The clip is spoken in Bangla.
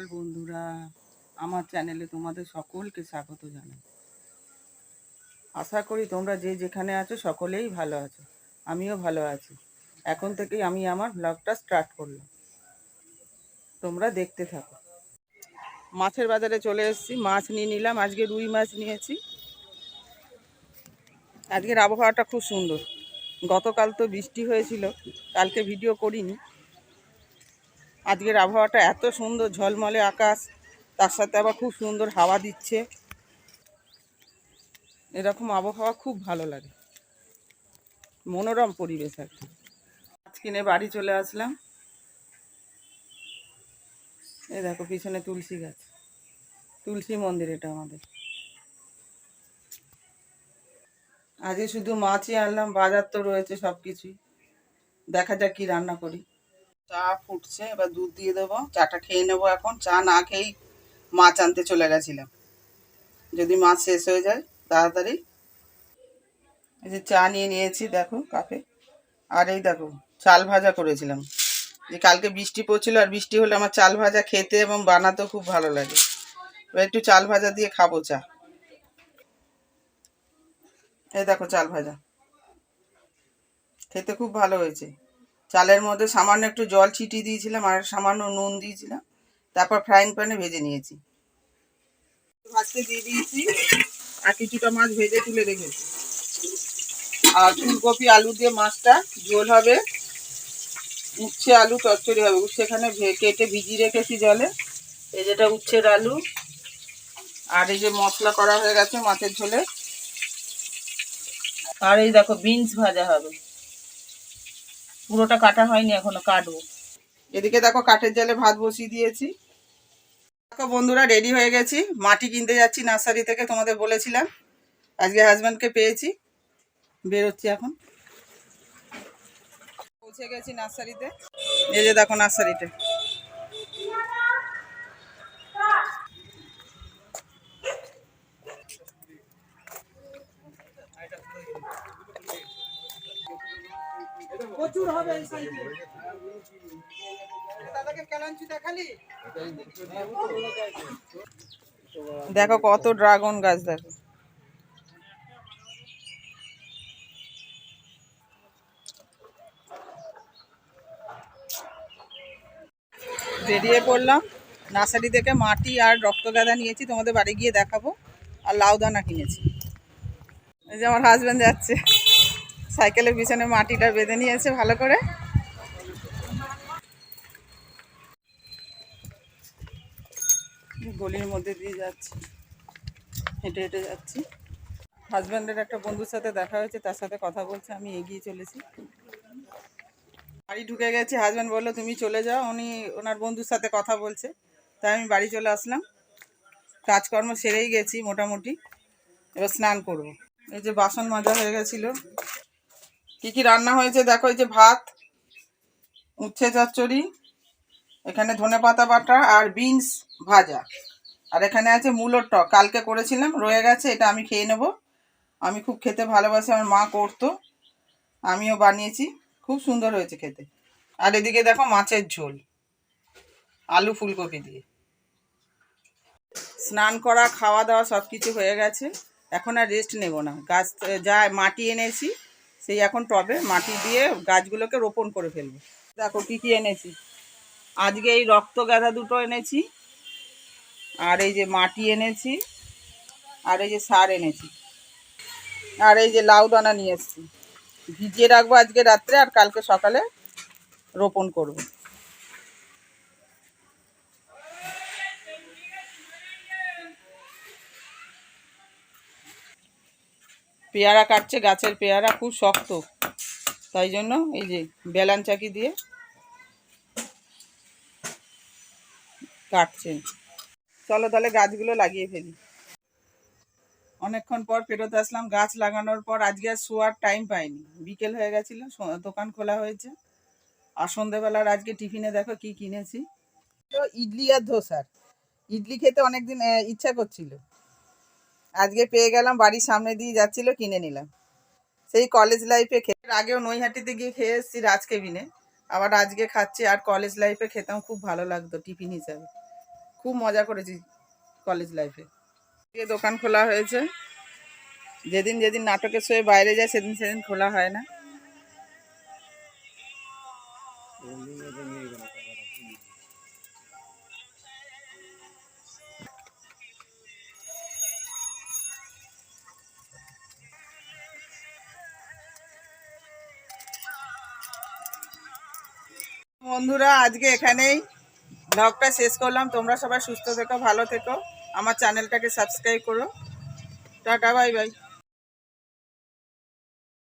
সকাল বন্ধুরা, আমার চ্যানেলে তোমাদের সকলকে স্বাগত জানাই। আশা করি তোমরা যে যেখানে আছো সকলেই ভালো আছো, আমিও ভালো আছি। এখন থেকেই আমি আমার ব্লগটা স্টার্ট করলাম, তোমরা দেখতে থাকো। মাছের বাজারে চলে এসেছি, মাছ নিয়ে নিলাম। আজকে রুই মাছ নিয়েছি। আজকের আবহাওয়াটা খুব সুন্দর। গতকাল তো বৃষ্টি হয়েছিল, কালকে ভিডিও করিনি। আজকের আবহাওয়াটা এত সুন্দর, ঝলমলে আকাশ, তার সাথে আবার খুব সুন্দর হাওয়া দিচ্ছে। এরকম আবহাওয়া খুব ভালো লাগে, মনোরম পরিবেশ একটা। মাছ কিনে বাড়ি চলে আসলাম। এই দেখো পিছনে তুলসী গাছ, তুলসী মন্দির এটা আমাদের। আজকে শুধু মাছই আনলাম, বাজার তো রয়েছে সব কিছুই। দেখা যাক কি রান্না করি। চা ফুটছে, এবার দুধ দিয়ে দেবো। চাটা খেয়ে নেবো এখন। চা না খেয়েই মাছ আনতে চলে গেছিলাম, যদি মাছ শেষ হয়ে যায় তাড়াতাড়ি। এই যে চা নিয়ে নিয়েছি দেখো কাপে। আর এই দেখো চাল ভাজা করেছিলাম, যে কালকে বৃষ্টি পড়ছিল, আর বৃষ্টি হলে আমার চাল ভাজা খেতে এবং বানাতেও খুব ভালো লাগে। এবার একটু চাল ভাজা দিয়ে খাবো চা। এই দেখো চাল ভাজা, খেতে খুব ভালো হয়েছে। চালের মধ্যে সামান্য একটু জল ছিটিয়ে দিয়েছিলাম আর সামান্য নুন দিয়েছিলাম, তারপর ফ্রাইং প্যানে ভেজে নিয়েছি। ভাজতে দিয়ে দিয়েছি, আর কিছুটা মাছ ভেজে তুলে রেখেছি। আর ফুলকপি আলু দিয়ে মাছটা ঝোল হবে, উচ্ছে আলু চচ্চড়ি হবে। উচ্ছে এখানে কেটে ভিজিয়ে রেখেছি জলে। এই যেটা উচ্ছের আলু, আর এই যে মশলা করা হয়ে গেছে মাছের ঝোলে। আর এই দেখো বিনস ভাজা হবে, পুরোটা কাটা হয়নি এখনো, কাটবো। এদিকে দেখো কাঠের জালে ভাত বসিয়ে দিয়েছি। দেখো বন্ধুরা, রেডি হয়ে গেছি। মাটি কিনতে যাচ্ছি নার্সারি থেকে, তোমাদের বলেছিলাম। আজকে হাজব্যান্ডকে পেয়েছি, বেরোচ্ছি এখন। পৌঁছে গেছি নার্সারিতে। এই যে দেখো নার্সারিতে। প্রচুর হবে এই সাইকেল। দাদাকে কেলাঞ্চি দেখালি? দেখো কত ড্রাগন গাছ, দেখো। বেরিয়ে পড়লাম নার্সারি থেকে। মাটি আর রক্তগাঁদা নিয়েছি, তোমাদের বাড়ি গিয়ে দেখাবো। আর লাউ দানা কিনেছি। এই যে আমার হাজব্যান্ড যাচ্ছে, সাইকেলের পিছনে মাটিটা বেঁধে নিয়েছে ভালো করে। গলির মধ্যে দিয়ে যাচ্ছি, হেঁটে হেঁটে যাচ্ছি। হাজব্যান্ডের একটা বন্ধুর সাথে দেখা হয়েছে, তার সাথে কথা বলছে, আমি এগিয়ে চলেছি। বাড়ি ঢুকে গেছি। হাজব্যান্ড বললো তুমি চলে যাও, উনি ওনার বন্ধুর সাথে কথা বলছে, তাই আমি বাড়ি চলে আসলাম। কাজকর্ম সেরেই গেছি মোটামুটি, এবার স্নান করব। এই যে বাসন মাজা হয়ে গেছিলো। কি কি রান্না হয়েছে দেখো। এই যে ভাত, উচ্ছে চচ্চড়ি, এখানে ধনেপাতা বাটা আর বিনস ভাজা, আর এখানে আছে মূলোর টক, কালকে করেছিলাম রয়ে গেছে, এটা আমি খেয়ে নেব। আমি খুব খেতে ভালোবাসি, আমার মা করতো, আমিও বানিয়েছি, খুব সুন্দর হয়েছে খেতে। আর এদিকে দেখো মাছের ঝোল, আলু ফুলকপি দিয়ে। স্নান করা, খাওয়া দাওয়া সব কিছু হয়ে গেছে। এখন আর রেস্ট নেব না। গাছ যা মাটি এনেছি, সেই এখন টবে মাটি দিয়ে গাছগুলোকে রোপণ করে ফেলবো। দেখো কি কি এনেছি। আজকে এই রক্তগাঁদা দুটো এনেছি, আর এই যে মাটি এনেছি, আর এই যে সার এনেছি, আর এই যে লাউ দানা নিয়ে এসেছি। ভিজিয়ে রাখবো আজকে রাত্রে, আর কালকে সকালে রোপণ করব। পেয়ারা কাটছে, গাছের পেয়ারা খুব শক্ত, তাই জন্য এই যে বেলান চাকি দিয়ে কাটছে। চলো তাহলে গাছগুলো লাগিয়ে ফেলি। অনেকক্ষণ পর ফেরত আসলাম গাছ লাগানোর পর। আজকে আর শোয়ার টাইম পাইনি, বিকেল হয়ে গেছিলো, দোকান খোলা হয়েছে। আর সন্ধেবেলার আজকে টিফিনে দেখো কি কিনেছি, ইডলি আর ধোসার। ইডলি খেতে অনেকদিন ইচ্ছা করছিল, আজকে পেয়ে গেলাম, বাড়ির সামনে দিয়ে যাচ্ছিল, কিনে নিলাম। সেই কলেজ লাইফে খেতে, আগেও নৈহাটিতে গিয়ে খেয়ে এসেছি রাজ কেবিনে, আবার আজকে খাচ্ছি। আর কলেজ লাইফে খেতাম, খুব ভালো লাগতো টিফিন হিসাবে। খুব মজা করেছি কলেজ লাইফে। দোকান খোলা হয়েছে, যেদিন যেদিন নাটকের শোয়ে বাইরে যায় সেদিন সেদিন খোলা হয় না। বন্ধুরা, আজকে এখানেই ব্লগটা শেষ করলাম। তোমরা সবাই সুস্থ থেকো, ভালো থেকো, আমার চ্যানেলটাকে সাবস্ক্রাইব করো। Tata, bye bye.